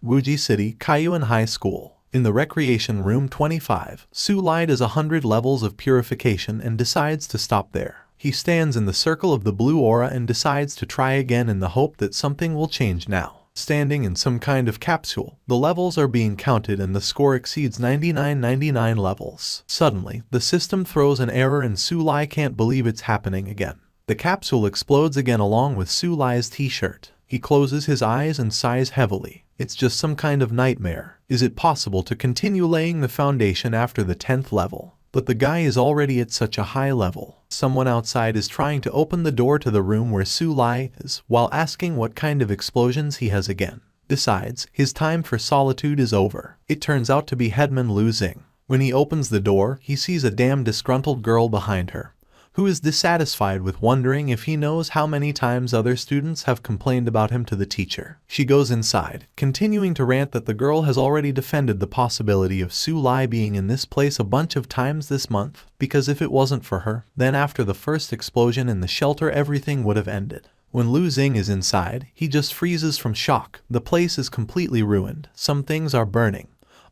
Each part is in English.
Wuji City, Kaiyuan High School. In the Recreation Room 25, SuLi does 100 levels of purification and decides to stop there. He stands in the circle of the blue aura and decides to try again in the hope that something will change now. Standing in some kind of capsule, the levels are being counted and the score exceeds 99 levels. Suddenly, the system throws an error and SuLi can't believe it's happening again. The capsule explodes again along with SuLi's t-shirt. He closes his eyes and sighs heavily. It's just some kind of nightmare. Is it possible to continue laying the foundation after the 10th level? But the guy is already at such a high level. Someone outside is trying to open the door to the room where SuLi is, while asking what kind of explosions he has again. Decides his time for solitude is over. It turns out to be Headman Lu Xing. When he opens the door, he sees a damn disgruntled girl behind her, who is dissatisfied with wondering if he knows how many times other students have complained about him to the teacher. She goes inside, continuing to rant that the girl has already defended the possibility of SuLi being in this place a bunch of times this month, because if it wasn't for her, then after the first explosion in the shelter everything would have ended. When Lu Xing is inside, he just freezes from shock. The place is completely ruined. Some things are burning.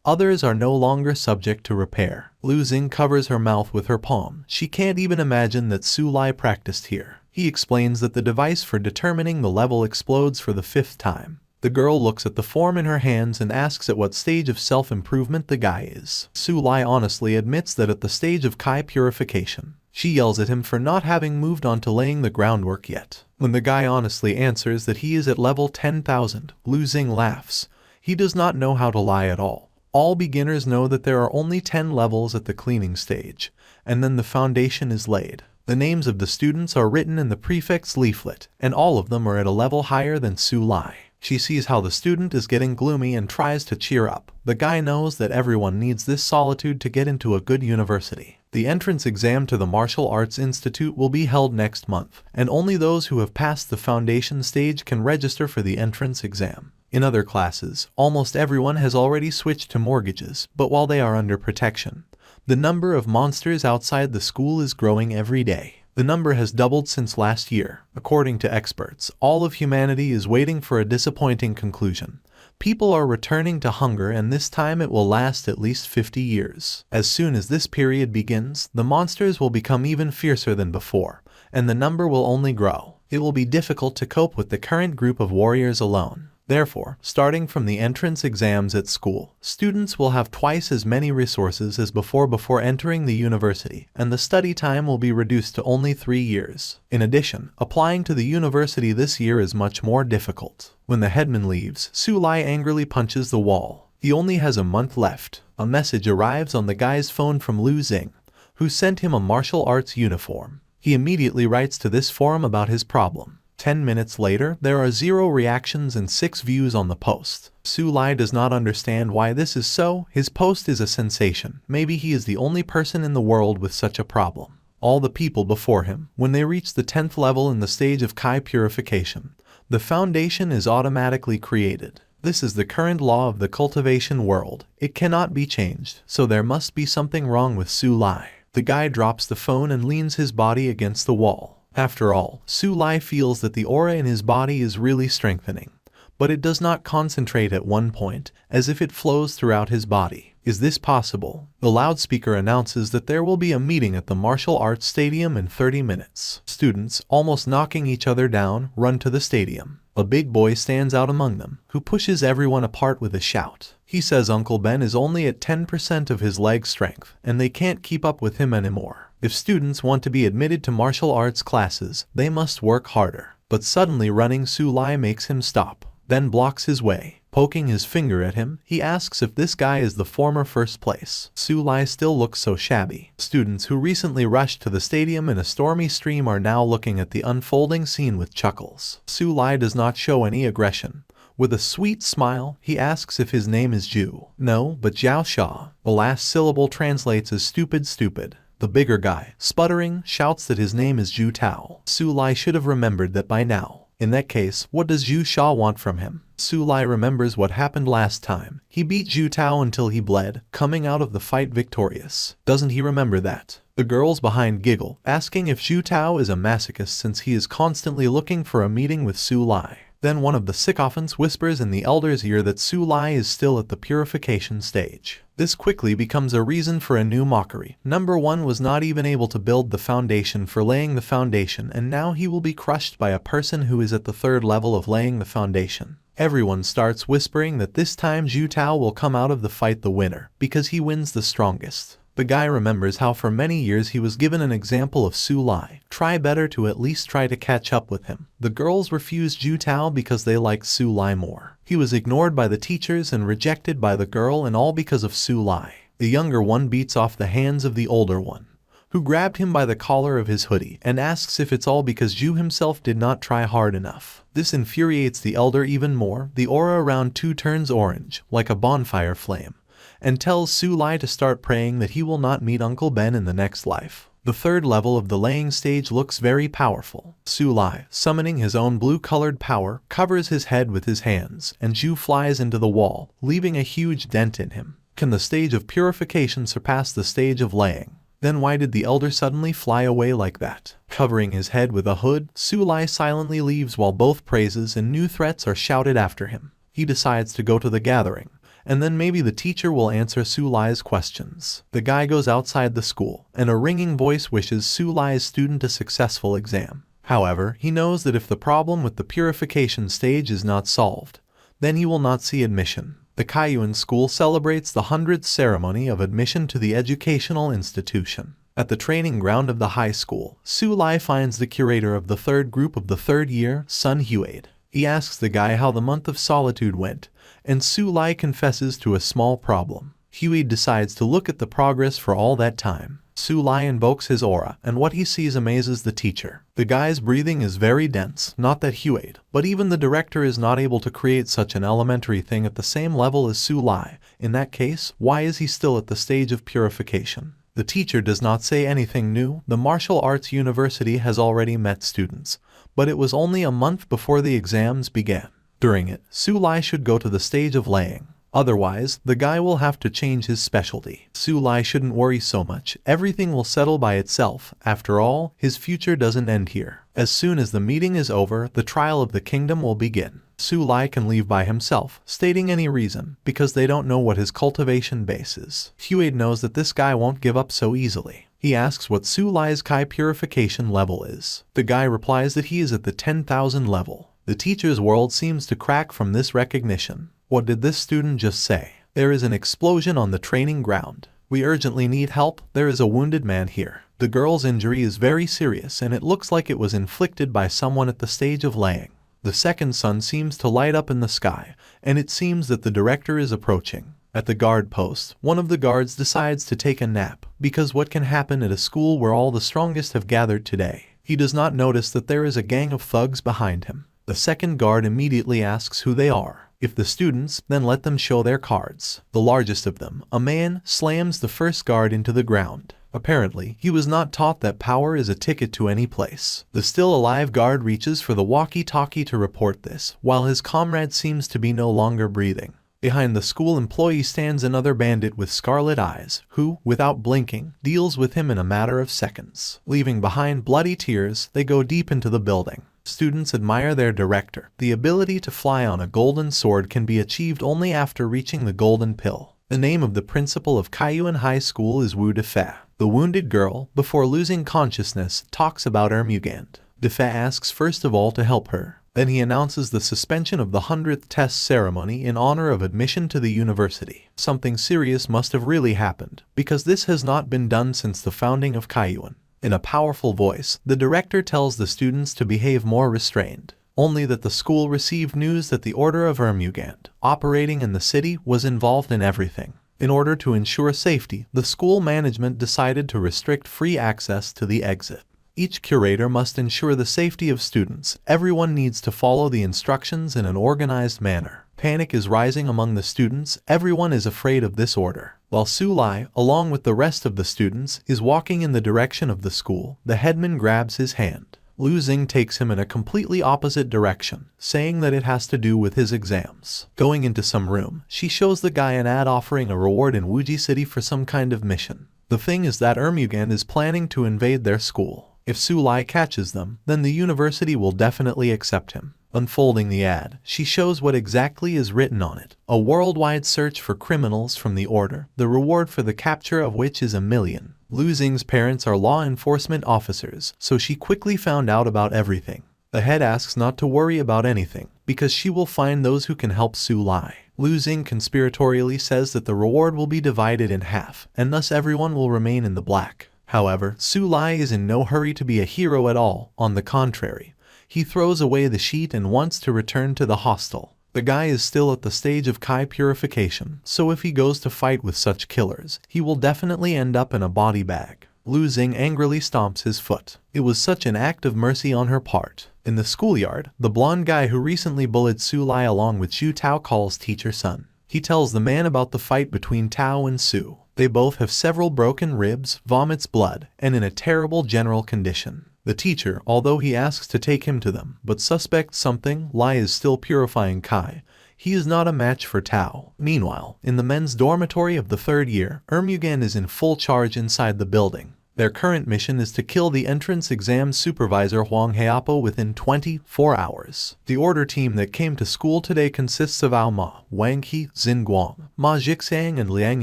Others are no longer subject to repair. Lu Xing covers her mouth with her palm. She can't even imagine that SuLi practiced here. He explains that the device for determining the level explodes for the 5th time. The girl looks at the form in her hands and asks at what stage of self-improvement the guy is. SuLi honestly admits that at the stage of Kai purification. She yells at him for not having moved on to laying the groundwork yet. When the guy honestly answers that he is at level 10,000, Lu Xing laughs. He does not know how to lie at all. All beginners know that there are only 10 levels at the cleaning stage, and then the foundation is laid. The names of the students are written in the prefect's leaflet, and all of them are at a level higher than SuLi. She sees how the student is getting gloomy and tries to cheer up. The guy knows that everyone needs this solitude to get into a good university. The entrance exam to the Martial Arts Institute will be held next month, and only those who have passed the foundation stage can register for the entrance exam. In other classes, almost everyone has already switched to mortgages, but while they are under protection, the number of monsters outside the school is growing every day. The number has doubled since last year. According to experts, all of humanity is waiting for a disappointing conclusion. People are returning to hunger, and this time it will last at least 50 years. As soon as this period begins, the monsters will become even fiercer than before, and the number will only grow. It will be difficult to cope with the current group of warriors alone. Therefore, starting from the entrance exams at school, students will have twice as many resources as before entering the university, and the study time will be reduced to only 3 years. In addition, applying to the university this year is much more difficult. When the headman leaves, SuLi angrily punches the wall. He only has a month left. A message arrives on the guy's phone from Lu Xing, who sent him a martial arts uniform. He immediately writes to this forum about his problem. 10 minutes later, there are 0 reactions and 6 views on the post. SuLi does not understand why this is so. His post is a sensation. Maybe he is the only person in the world with such a problem. All the people before him, when they reach the 10th level in the stage of Kai purification, the foundation is automatically created. This is the current law of the cultivation world. It cannot be changed, so there must be something wrong with SuLi. The guy drops the phone and leans his body against the wall. After all, SuLi feels that the aura in his body is really strengthening, but it does not concentrate at one point, as if it flows throughout his body. Is this possible? The loudspeaker announces that there will be a meeting at the martial arts stadium in 30 minutes. Students, almost knocking each other down, run to the stadium. A big boy stands out among them, who pushes everyone apart with a shout. He says Uncle Ben is only at 10% of his leg strength, and they can't keep up with him anymore. If students want to be admitted to martial arts classes, they must work harder. But suddenly running SuLi makes him stop, then blocks his way. Poking his finger at him, he asks if this guy is the former first place. SuLi still looks so shabby. Students who recently rushed to the stadium in a stormy stream are now looking at the unfolding scene with chuckles. SuLi does not show any aggression. With a sweet smile, he asks if his name is Ju. No, but Jiao Sha. The last syllable translates as stupid stupid. The bigger guy, sputtering, shouts that his name is Ju Tao. SuLi should have remembered that by now. In that case, what does Ju Sha want from him? SuLi remembers what happened last time. He beat Ju Tao until he bled, coming out of the fight victorious. Doesn't he remember that? The girls behind giggle, asking if Ju Tao is a masochist since he is constantly looking for a meeting with SuLi. Then one of the sycophants whispers in the elder's ear that SuLi is still at the purification stage. This quickly becomes a reason for a new mockery. Number 1 was not even able to build the foundation for laying the foundation, and now he will be crushed by a person who is at the 3rd level of laying the foundation. Everyone starts whispering that this time Zhu Tao will come out of the fight the winner, because he wins the strongest. The guy remembers how for many years he was given an example of SuLi. Try better to at least try to catch up with him. The girls refused Zhu Tao because they liked SuLi more. He was ignored by the teachers and rejected by the girl, and all because of SuLi. The younger one beats off the hands of the older one, who grabbed him by the collar of his hoodie and asks if it's all because Zhu himself did not try hard enough. This infuriates the elder even more. The aura around Tu turns orange, like a bonfire flame, and tells SuLi to start praying that he will not meet Uncle Ben in the next life. The 3rd level of the laying stage looks very powerful. SuLi, summoning his own blue-colored power, covers his head with his hands, and Zhu flies into the wall, leaving a huge dent in him. Can the stage of purification surpass the stage of laying? Then why did the elder suddenly fly away like that? Covering his head with a hood, SuLi silently leaves while both praises and new threats are shouted after him. He decides to go to the gathering, and then maybe the teacher will answer SuLi's questions. The guy goes outside the school, and a ringing voice wishes SuLi's student a successful exam. However, he knows that if the problem with the purification stage is not solved, then he will not see admission. The Kaiyuan school celebrates the 100th ceremony of admission to the educational institution. At the training ground of the high school, SuLi finds the curator of the 3rd group of the 3rd year, Sun Huade. He asks the guy how the month of solitude went, and SuLi confesses to a small problem. Huade decides to look at the progress for all that time. SuLi invokes his aura, and what he sees amazes the teacher. The guy's breathing is very dense, not that Huade, but even the director is not able to create such an elementary thing at the same level as SuLi. In that case, why is he still at the stage of purification? The teacher does not say anything new. The martial arts university has already met students, but it was only a month before the exams began. During it, SuLi should go to the stage of laying. Otherwise, the guy will have to change his specialty. SuLi shouldn't worry so much. Everything will settle by itself. After all, his future doesn't end here. As soon as the meeting is over, the trial of the kingdom will begin. SuLi can leave by himself, stating any reason, because they don't know what his cultivation base is. Huade knows that this guy won't give up so easily. He asks what SuLi's Kai purification level is. The guy replies that he is at the 10,000 level. The teacher's world seems to crack from this recognition. What did this student just say? There is an explosion on the training ground. We urgently need help. There is a wounded man here. The girl's injury is very serious, and it looks like it was inflicted by someone at the stage of laying. The second sun seems to light up in the sky, and it seems that the director is approaching. At the guard post, one of the guards decides to take a nap, because what can happen at a school where all the strongest have gathered today? He does not notice that there is a gang of thugs behind him. The second guard immediately asks who they are. If the students, then let them show their cards. The largest of them, a man, slams the first guard into the ground. Apparently, he was not taught that power is a ticket to any place. The still alive guard reaches for the walkie-talkie to report this, while his comrade seems to be no longer breathing. Behind the school employee stands another bandit with scarlet eyes, who, without blinking, deals with him in a matter of seconds. Leaving behind bloody tears, they go deep into the building. Students admire their director. The ability to fly on a golden sword can be achieved only after reaching the golden pill. The name of the principal of Kaiyuan High School is Wu Defe. The wounded girl, before losing consciousness, talks about Ermugand. Defe asks first of all to help her. Then he announces the suspension of the 100th test ceremony in honor of admission to the university. Something serious must have really happened, because this has not been done since the founding of Kaiyuan. In a powerful voice, the director tells the students to behave more restrained. Only that the school received news that the Order of Ermugand, operating in the city, was involved in everything. In order to ensure safety, the school management decided to restrict free access to the exit. Each curator must ensure the safety of students. Everyone needs to follow the instructions in an organized manner. Panic is rising among the students. Everyone is afraid of this order. While SuLi, along with the rest of the students, is walking in the direction of the school, the headman grabs his hand. Lu Xing takes him in a completely opposite direction, saying that it has to do with his exams. Going into some room, she shows the guy an ad offering a reward in Wuji City for some kind of mission. The thing is that Ermugand is planning to invade their school. If SuLi catches them, then the university will definitely accept him. Unfolding the ad, she shows what exactly is written on it. A worldwide search for criminals from the order, the reward for the capture of which is 1 million. Lu Xing's parents are law enforcement officers, so she quickly found out about everything. The head asks not to worry about anything, because she will find those who can help SuLi. Lu Xing conspiratorially says that the reward will be divided in half, and thus everyone will remain in the black. However, SuLi is in no hurry to be a hero at all. On the contrary, he throws away the sheet and wants to return to the hostel. The guy is still at the stage of Kai purification, so if he goes to fight with such killers, he will definitely end up in a body bag. Lu Xing angrily stomps his foot. It was such an act of mercy on her part. In the schoolyard, the blonde guy who recently bullied SuLi along with Xu Tao calls teacher Sun. He tells the man about the fight between Tao and Su. They both have several broken ribs, vomits blood, and in a terrible general condition. The teacher, although he asks to take him to them, but suspects something, Li is still purifying Kai. He is not a match for Tao. Meanwhile, in the men's dormitory of the 3rd year, Ermugan is in full charge inside the building. Their current mission is to kill the entrance exam supervisor Huang Heapo within 24 hours. The order team that came to school today consists of Ao Ma, Wang He, Xin Guang, Ma Jixang, and Liang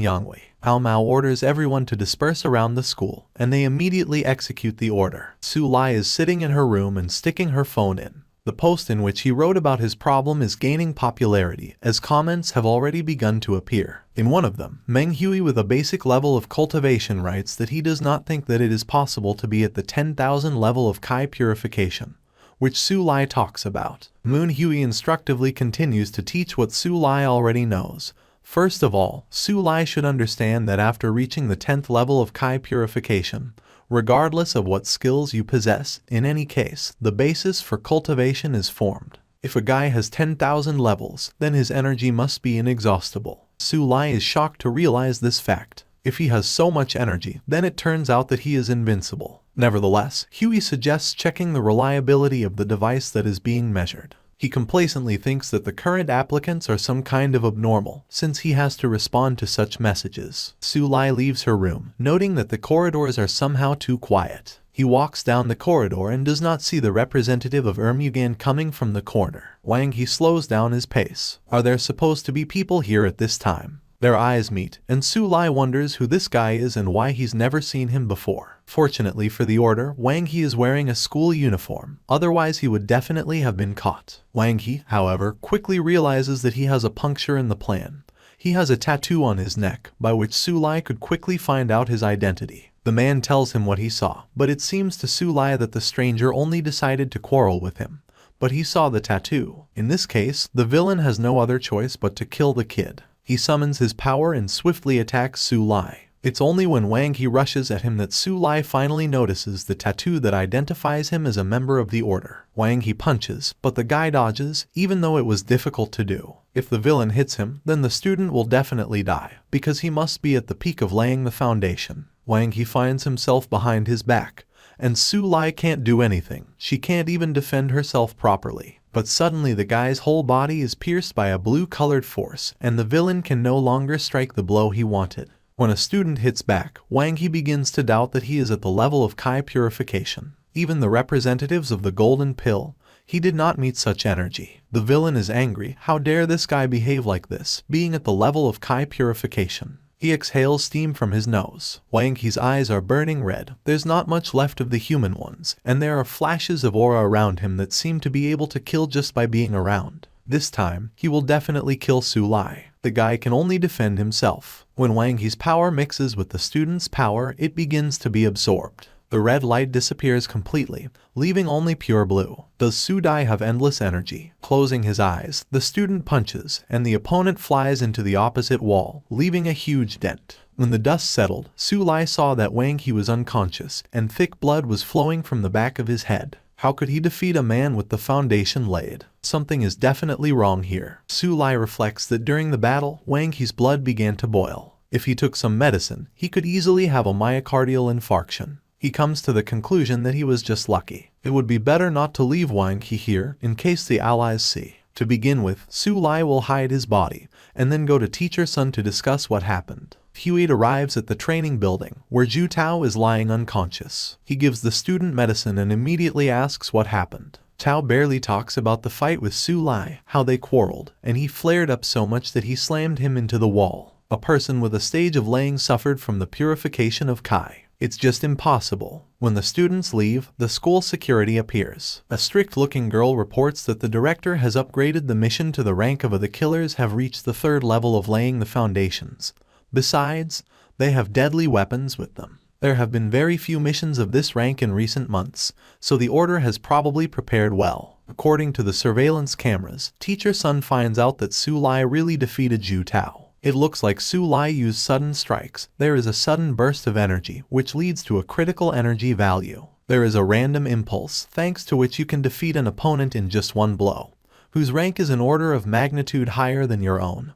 Yangwei. Ao Mao orders everyone to disperse around the school, and they immediately execute the order. SuLi is sitting in her room and sticking her phone in. The post in which he wrote about his problem is gaining popularity, as comments have already begun to appear. In one of them, Meng Hui with a basic level of cultivation writes that he does not think that it is possible to be at the 10,000 level of Kai purification, which SuLi talks about. Moon Hui instructively continues to teach what SuLi already knows. First of all, SuLi should understand that after reaching the 10th level of Kai purification, regardless of what skills you possess, in any case, the basis for cultivation is formed. If a guy has 10,000 levels, then his energy must be inexhaustible. SuLi is shocked to realize this fact. If he has so much energy, then it turns out that he is invincible. Nevertheless, Huey suggests checking the reliability of the device that is being measured. He complacently thinks that the current applicants are some kind of abnormal, since he has to respond to such messages. SuLi leaves her room, noting that the corridors are somehow too quiet. He walks down the corridor and does not see the representative of Ermugan coming from the corner. Wang He slows down his pace. Are there supposed to be people here at this time? Their eyes meet, and SuLi wonders who this guy is and why he's never seen him before. Fortunately for the order, Wang He is wearing a school uniform, otherwise he would definitely have been caught. Wang He, however, quickly realizes that he has a puncture in the plan. He has a tattoo on his neck, by which SuLi could quickly find out his identity. The man tells him what he saw, but it seems to SuLi that the stranger only decided to quarrel with him. But he saw the tattoo. In this case, the villain has no other choice but to kill the kid. He summons his power and swiftly attacks SuLi. It's only when Wang He rushes at him that SuLi finally notices the tattoo that identifies him as a member of the order. Wang He punches, but the guy dodges, even though it was difficult to do. If the villain hits him, then the student will definitely die, because he must be at the peak of laying the foundation. Wang He finds himself behind his back, and SuLi can't do anything. She can't even defend herself properly. But suddenly the guy's whole body is pierced by a blue-colored force, and the villain can no longer strike the blow he wanted. When a student hits back, Wang He begins to doubt that he is at the level of Kai purification. Even the representatives of the Golden Pill, he did not meet such energy. The villain is angry. How dare this guy behave like this, being at the level of Kai purification? He exhales steam from his nose. Wang He's eyes are burning red. There's not much left of the human ones, and there are flashes of aura around him that seem to be able to kill just by being around. This time, he will definitely kill SuLi. The guy can only defend himself. When Wang He's power mixes with the student's power, it begins to be absorbed. The red light disappears completely, leaving only pure blue. Does SuLi have endless energy? Closing his eyes, the student punches, and the opponent flies into the opposite wall, leaving a huge dent. When the dust settled, SuLi saw that Wang He was unconscious, and thick blood was flowing from the back of his head. How could he defeat a man with the foundation laid? Something is definitely wrong here. SuLi reflects that during the battle, Wang He's blood began to boil. If he took some medicine, he could easily have a myocardial infarction. He comes to the conclusion that he was just lucky. It would be better not to leave Wang He here in case the allies see. To begin with, SuLi will hide his body, and then go to Teacher Sun to discuss what happened. Huey arrives at the training building, where Xu Tao is lying unconscious. He gives the student medicine and immediately asks what happened. Tao barely talks about the fight with SuLi, how they quarreled, and he flared up so much that he slammed him into the wall. A person with a stage of laying suffered from the purification of Kai. It's just impossible. When the students leave, the school security appears. A strict-looking girl reports that the director has upgraded the mission to the rank of the killers have reached the 3rd level of laying the foundations. Besides, they have deadly weapons with them. There have been very few missions of this rank in recent months, so the order has probably prepared well. According to the surveillance cameras, Teacher Sun finds out that SuLi really defeated Zhu Tao. It looks like SuLi used sudden strikes. There is a sudden burst of energy, which leads to a critical energy value. There is a random impulse, thanks to which you can defeat an opponent in just one blow, whose rank is an order of magnitude higher than your own.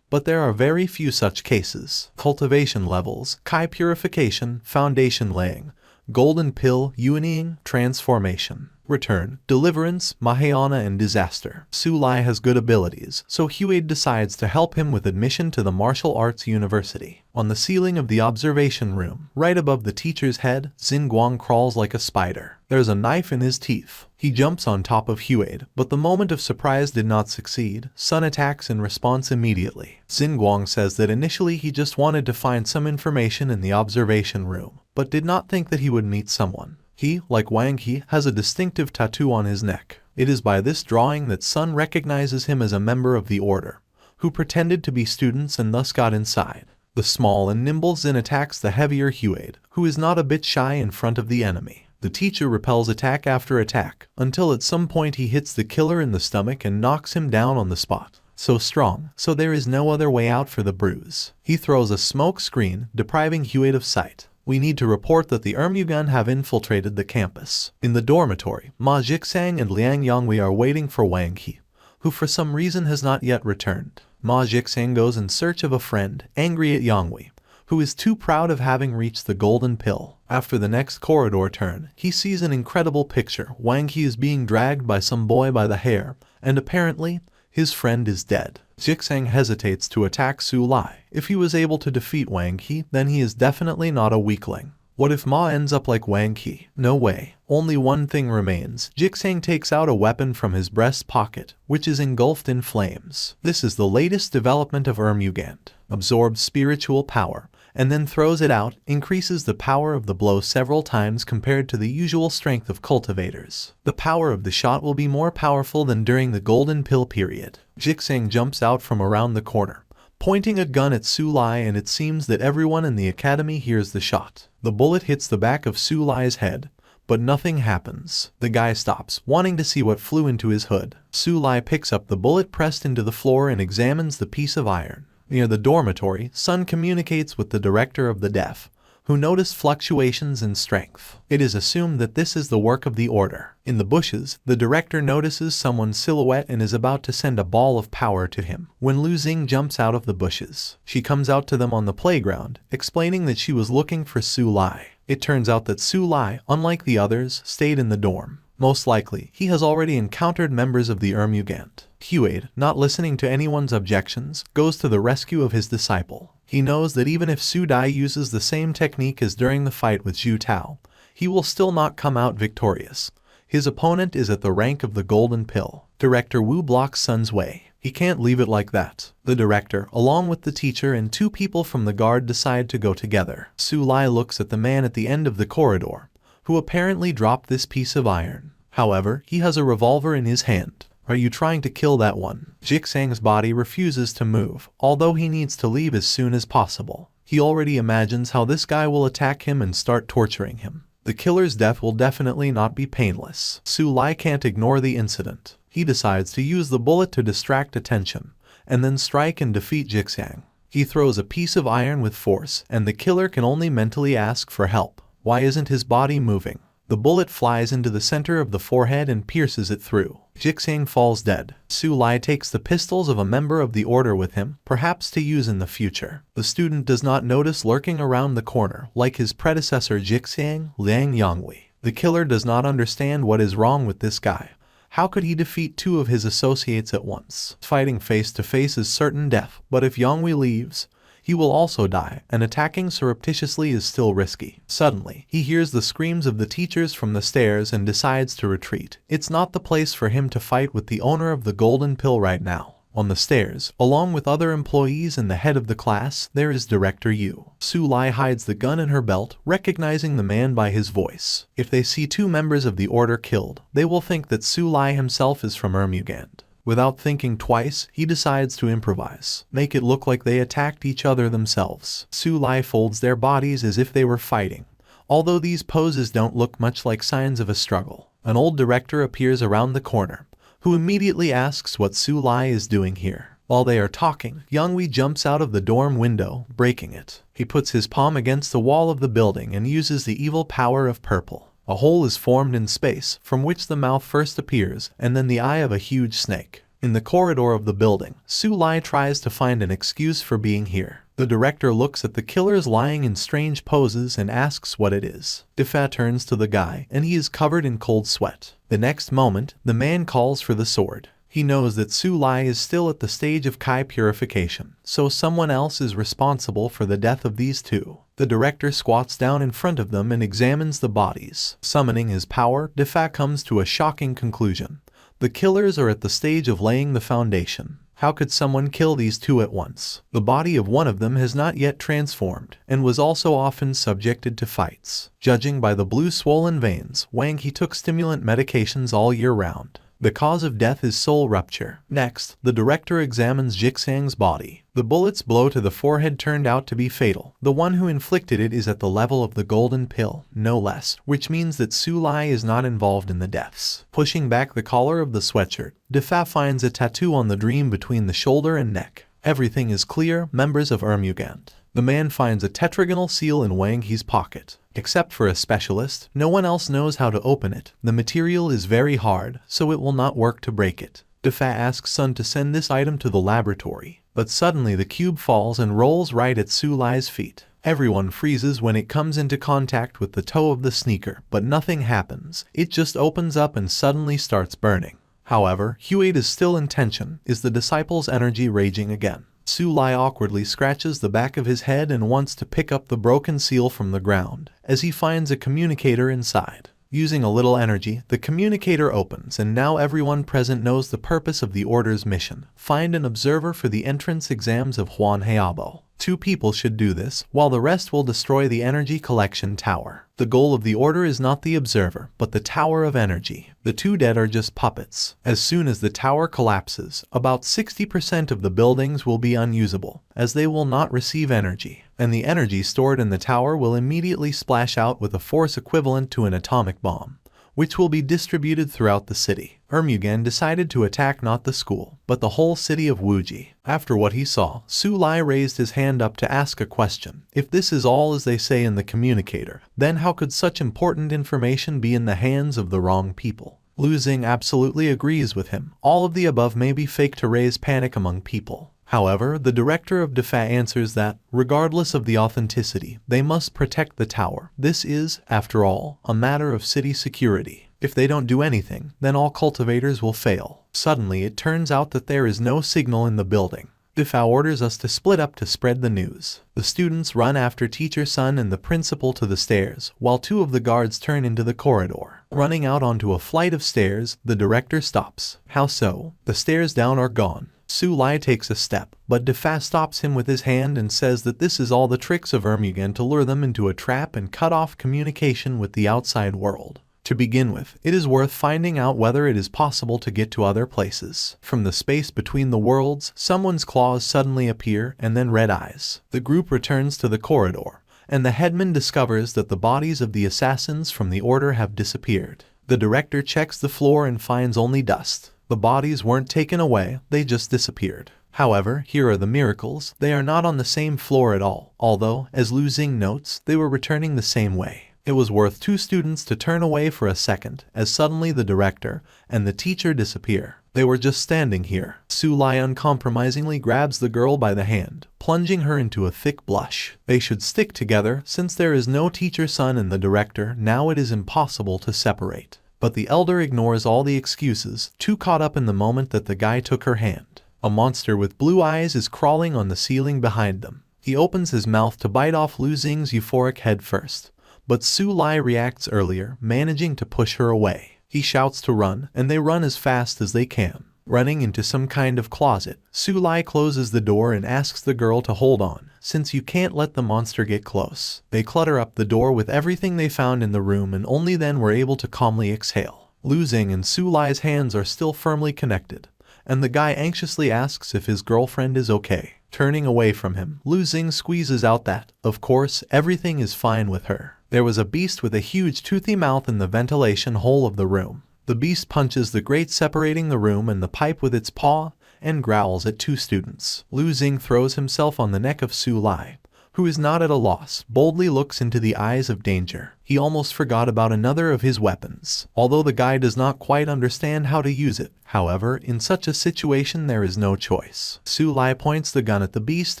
But there are very few such cases. Cultivation levels, Kai purification, foundation laying, golden pill, yuaning, transformation, return, deliverance, Mahayana, and disaster. SuLi has good abilities, so Huade decides to help him with admission to the martial arts university. On the ceiling of the observation room, right above the teacher's head, Xinguang crawls like a spider. There's a knife in his teeth. He jumps on top of Huade, but the moment of surprise did not succeed. Sun attacks in response immediately. Xinguang says that initially he just wanted to find some information in the observation room, but did not think that he would meet someone. He, like Wang He, has a distinctive tattoo on his neck. It is by this drawing that Sun recognizes him as a member of the order, who pretended to be students and thus got inside. The small and nimble Xin attacks the heavier Huade, who is not a bit shy in front of the enemy. The teacher repels attack after attack, until at some point he hits the killer in the stomach and knocks him down on the spot. So strong, so there is no other way out for the bruise. He throws a smoke screen, depriving Huade of sight. We need to report that the Ermugan have infiltrated the campus. In the dormitory, Ma Jixang and Liang Yonghui are waiting for Wang He, who for some reason has not yet returned. Ma Jixang goes in search of a friend, angry at Yonghui, who is too proud of having reached the golden pill. After the next corridor turn, he sees an incredible picture. Wang He is being dragged by some boy by the hair, and apparently, his friend is dead. Jixang hesitates to attack SuLi. If he was able to defeat Wang He, then he is definitely not a weakling. What if Ma ends up like Wang He? No way. Only one thing remains. Jixang takes out a weapon from his breast pocket, which is engulfed in flames. This is the latest development of Ermugand. Absorbs spiritual power, and then throws it out, increases the power of the blow several times compared to the usual strength of cultivators. The power of the shot will be more powerful than during the golden pill period. Jixang jumps out from around the corner, pointing a gun at SuLi, and it seems that everyone in the academy hears the shot. The bullet hits the back of SuLi's head, but nothing happens. The guy stops, wanting to see what flew into his hood. SuLi picks up the bullet pressed into the floor and examines the piece of iron. Near the dormitory, Sun communicates with the director of the deaf, who noticed fluctuations in strength. It is assumed that this is the work of the order. In the bushes, the director notices someone's silhouette and is about to send a ball of power to him, when Lu Xing jumps out of the bushes. She comes out to them on the playground, explaining that she was looking for SuLi. It turns out that SuLi, unlike the others, stayed in the dorm. Most likely, he has already encountered members of the Ermugand. Huade, not listening to anyone's objections, goes to the rescue of his disciple. He knows that even if SuLi uses the same technique as during the fight with Zhu Tao, he will still not come out victorious. His opponent is at the rank of the golden pill. Director Wu blocks Sun's way. He can't leave it like that. The director, along with the teacher and 2 people from the guard, decide to go together. SuLi looks at the man at the end of the corridor, who apparently dropped this piece of iron. However, he has a revolver in his hand. Are you trying to kill that one? Jixang's body refuses to move, although he needs to leave as soon as possible. He already imagines how this guy will attack him and start torturing him. The killer's death will definitely not be painless. SuLi can't ignore the incident. He decides to use the bullet to distract attention, and then strike and defeat Jixang. He throws a piece of iron with force, and the killer can only mentally ask for help. Why isn't his body moving? The bullet flies into the center of the forehead and pierces it through. Jixang falls dead. SuLi takes the pistols of a member of the order with him, perhaps to use in the future. The student does not notice lurking around the corner, like his predecessor Jixang, Liang Yonghui. The killer does not understand what is wrong with this guy. How could he defeat 2 of his associates at once? Fighting face to face is certain death, but if Yonghui leaves, he will also die, and attacking surreptitiously is still risky. Suddenly, he hears the screams of the teachers from the stairs and decides to retreat. It's not the place for him to fight with the owner of the golden pill right now. On the stairs, along with other employees and the head of the class, there is Director Yu. SuLi hides the gun in her belt, recognizing the man by his voice. If they see two members of the order killed, they will think that SuLi himself is from Ermugand. Without thinking twice, he decides to improvise, make it look like they attacked each other themselves. SuLi folds their bodies as if they were fighting, although these poses don't look much like signs of a struggle. An old director appears around the corner, who immediately asks what SuLi is doing here. While they are talking, Youngwee jumps out of the dorm window, breaking it. He puts his palm against the wall of the building and uses the evil power of purple. A hole is formed in space, from which the mouth first appears, and then the eye of a huge snake. In the corridor of the building, SuLi tries to find an excuse for being here. The director looks at the killers lying in strange poses and asks what it is. Defa turns to the guy, and he is covered in cold sweat. The next moment, the man calls for the sword. He knows that SuLi is still at the stage of Kai purification, so someone else is responsible for the death of these two. The director squats down in front of them and examines the bodies. Summoning his power, Defa comes to a shocking conclusion. The killers are at the stage of laying the foundation. How could someone kill these two at once? The body of one of them has not yet transformed, and was also often subjected to fights. Judging by the blue swollen veins, Wang He took stimulant medications all year round. The cause of death is soul rupture. Next, the director examines Jixang's body. The bullet's blow to the forehead turned out to be fatal. The one who inflicted it is at the level of the golden pill, no less, which means that SuLi is not involved in the deaths. Pushing back the collar of the sweatshirt, Defa finds a tattoo on the dream between the shoulder and neck. Everything is clear, members of Ermugand. The man finds a tetragonal seal in Wang He's pocket. Except for a specialist, no one else knows how to open it. The material is very hard, so it will not work to break it. Defa asks Sun to send this item to the laboratory, but suddenly the cube falls and rolls right at SuLi's feet. Everyone freezes when it comes into contact with the toe of the sneaker, but nothing happens. It just opens up and suddenly starts burning. However, Huade is still in tension. Is the disciple's energy raging again? SuLi awkwardly scratches the back of his head and wants to pick up the broken seal from the ground, as he finds a communicator inside. Using a little energy, the communicator opens, and now everyone present knows the purpose of the Order's mission. Find an observer for the entrance exams of Huan Heabo. 2 people should do this, while the rest will destroy the energy collection tower. The goal of the Order is not the observer, but the tower of energy. The 2 dead are just puppets. As soon as the tower collapses, about 60% of the buildings will be unusable, as they will not receive energy, and the energy stored in the tower will immediately splash out with a force equivalent to an atomic bomb, which will be distributed throughout the city. Ermugand decided to attack not the school, but the whole city of Wuji. After what he saw, SuLi raised his hand up to ask a question. If this is all as they say in the communicator, then how could such important information be in the hands of the wrong people? Lu Xing absolutely agrees with him. All of the above may be fake to raise panic among people. However, the director of Defa answers that, regardless of the authenticity, they must protect the tower. This is, after all, a matter of city security. If they don't do anything, then all cultivators will fail. Suddenly, it turns out that there is no signal in the building. Defa orders us to split up to spread the news. The students run after Teacher Sun and the principal to the stairs, while 2 of the guards turn into the corridor. Running out onto a flight of stairs, the director stops. How so? The stairs down are gone. SuLi takes a step, but Defa stops him with his hand and says that this is all the tricks of Ermugand to lure them into a trap and cut off communication with the outside world. To begin with, it is worth finding out whether it is possible to get to other places. From the space between the worlds, someone's claws suddenly appear and then red eyes. The group returns to the corridor, and the headman discovers that the bodies of the assassins from the Order have disappeared. The director checks the floor and finds only dust. The bodies weren't taken away, they just disappeared. However, here are the miracles. They are not on the same floor at all, although, as Lu Xing notes, they were returning the same way. It was worth 2 students to turn away for a second, as suddenly the director and the teacher disappear. They were just standing here. SuLi uncompromisingly grabs the girl by the hand, plunging her into a thick blush. They should stick together, since there is no Teacher Sun and the director, now it is impossible to separate. But the elder ignores all the excuses, too caught up in the moment that the guy took her hand. A monster with blue eyes is crawling on the ceiling behind them. He opens his mouth to bite off Lu Xing's euphoric head first, but SuLi reacts earlier, managing to push her away. He shouts to run, and they run as fast as they can. Running into some kind of closet, SuLi closes the door and asks the girl to hold on, since you can't let the monster get close. They clutter up the door with everything they found in the room and only then were able to calmly exhale. Lu Xing and SuLi's hands are still firmly connected, and the guy anxiously asks if his girlfriend is okay. Turning away from him, Lu Xing squeezes out that, of course, everything is fine with her. There was a beast with a huge toothy mouth in the ventilation hole of the room. The beast punches the grate separating the room and the pipe with its paw, and growls at 2 students. Lu Xing throws himself on the neck of SuLi, who is not at a loss, boldly looks into the eyes of danger. He almost forgot about another of his weapons, although the guy does not quite understand how to use it. However, in such a situation there is no choice. SuLi points the gun at the beast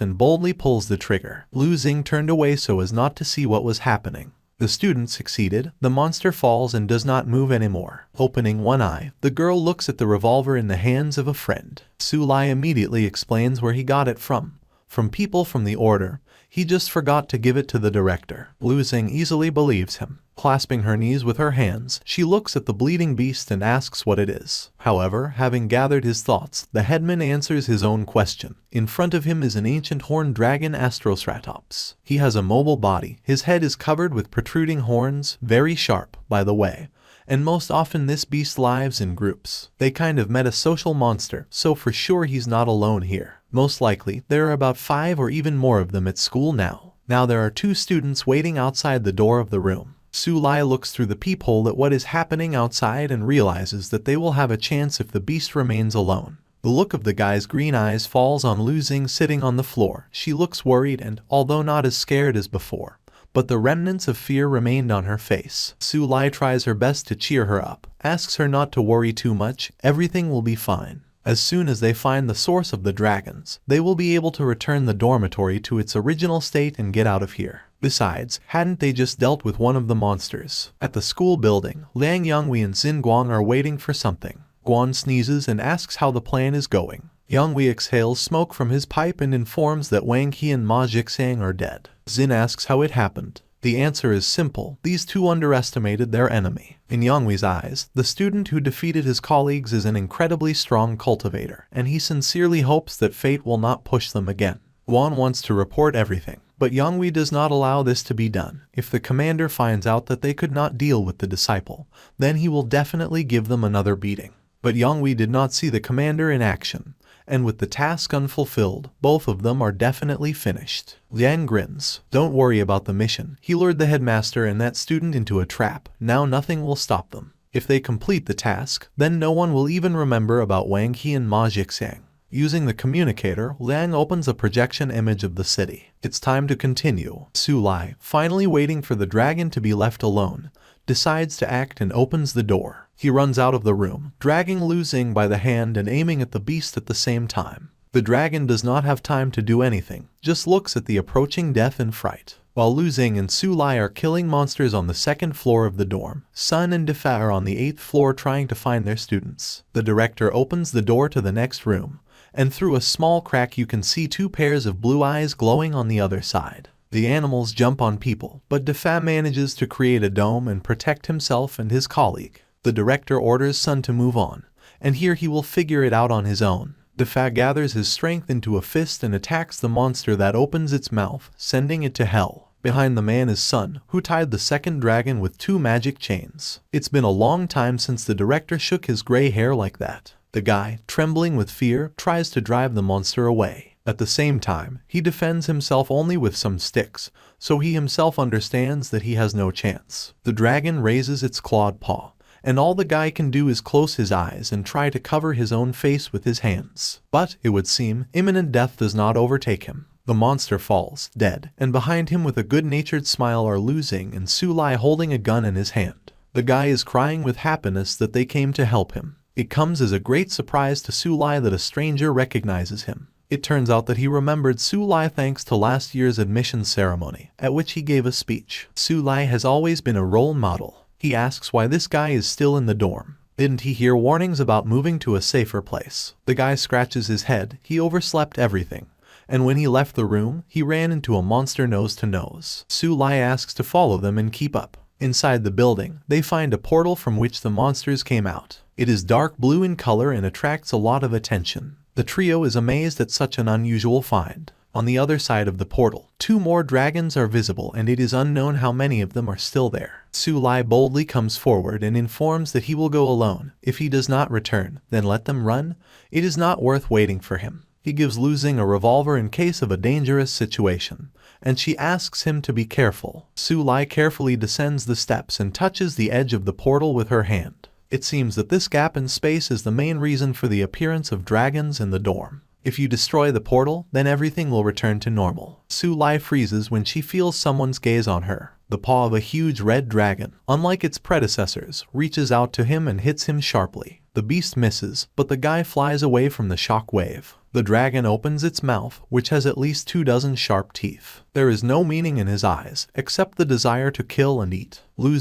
and boldly pulls the trigger. Lu Xing turned away so as not to see what was happening. The student succeeded. The monster falls and does not move anymore. Opening one eye, the girl looks at the revolver in the hands of a friend. SuLi immediately explains where he got it from. From people from the order. He just forgot to give it to the director. Lu Xing easily believes him. Clasping her knees with her hands, she looks at the bleeding beast and asks what it is. However, having gathered his thoughts, the headman answers his own question. In front of him is an ancient horned dragon Astrosratops. He has a mobile body. His head is covered with protruding horns, very sharp, by the way. And most often this beast lives in groups. They kind of met a social monster, so for sure he's not alone here. Most likely, there are about 5 or even more of them at school now. Now there are 2 students waiting outside the door of the room. SuLi looks through the peephole at what is happening outside and realizes that they will have a chance if the beast remains alone. The look of the guy's green eyes falls on Lu Xing sitting on the floor. She looks worried and, although not as scared as before, but the remnants of fear remained on her face. SuLi tries her best to cheer her up, asks her not to worry too much, everything will be fine. As soon as they find the source of the dragons, they will be able to return the dormitory to its original state and get out of here. Besides, hadn't they just dealt with one of the monsters? At the school building, Liang Yonghui and Xin Guang are waiting for something. Guan sneezes and asks how the plan is going. Yonghui exhales smoke from his pipe and informs that Wang He and Ma Jixang are dead. Xin asks how it happened. The answer is simple. These 2 underestimated their enemy. In Yonghui's eyes, the student who defeated his colleagues is an incredibly strong cultivator, and he sincerely hopes that fate will not push them again. Guan wants to report everything, but Yonghui does not allow this to be done. If the commander finds out that they could not deal with the disciple, then he will definitely give them another beating. But Yonghui did not see the commander in action, and with the task unfulfilled, both of them are definitely finished. Liang grins. Don't worry about the mission. He lured the headmaster and that student into a trap. Now nothing will stop them. If they complete the task, then no one will even remember about Wang He and Ma Jixang. Using the communicator, Liang opens a projection image of the city. It's time to continue. SuLi, finally waiting for the dragon to be left alone, decides to act and opens the door. He runs out of the room, dragging Lu Xing by the hand and aiming at the beast at the same time. The dragon does not have time to do anything, just looks at the approaching death in fright. While Lu Xing and SuLi are killing monsters on the 2nd floor of the dorm, Sun and Defa are on the 8th floor trying to find their students. The director opens the door to the next room, and through a small crack you can see 2 pairs of blue eyes glowing on the other side. The animals jump on people, but Defa manages to create a dome and protect himself and his colleague. The director orders Sun to move on, and here he will figure it out on his own. Defa gathers his strength into a fist and attacks the monster that opens its mouth, sending it to hell. Behind the man is Sun, who tied the 2nd dragon with 2 magic chains. It's been a long time since the director shook his gray hair like that. The guy, trembling with fear, tries to drive the monster away. At the same time, he defends himself only with some sticks, so he himself understands that he has no chance. The dragon raises its clawed paw, and all the guy can do is close his eyes and try to cover his own face with his hands. But, it would seem, imminent death does not overtake him. The monster falls, dead, and behind him with a good-natured smile are Lu Xing and SuLi holding a gun in his hand. The guy is crying with happiness that they came to help him. It comes as a great surprise to SuLi that a stranger recognizes him. It turns out that he remembered SuLi thanks to last year's admission ceremony, at which he gave a speech. SuLi has always been a role model. He asks why this guy is still in the dorm. Didn't he hear warnings about moving to a safer place? The guy scratches his head. He overslept everything, and when he left the room, he ran into a monster nose to nose. SuLi asks to follow them and keep up. Inside the building, they find a portal from which the monsters came out. It is dark blue in color and attracts a lot of attention. The trio is amazed at such an unusual find. On the other side of the portal, 2 more dragons are visible and it is unknown how many of them are still there. SuLi boldly comes forward and informs that he will go alone. If he does not return, then let them run. It is not worth waiting for him. He gives Lu Xing a revolver in case of a dangerous situation, and she asks him to be careful. SuLi carefully descends the steps and touches the edge of the portal with her hand. It seems that this gap in space is the main reason for the appearance of dragons in the dorm. If you destroy the portal, then everything will return to normal. SuLi freezes when she feels someone's gaze on her. The paw of a huge red dragon, unlike its predecessors, reaches out to him and hits him sharply. The beast misses, but the guy flies away from the shock wave. The dragon opens its mouth, which has at least 24 sharp teeth. There is no meaning in his eyes, except the desire to kill and eat. Lu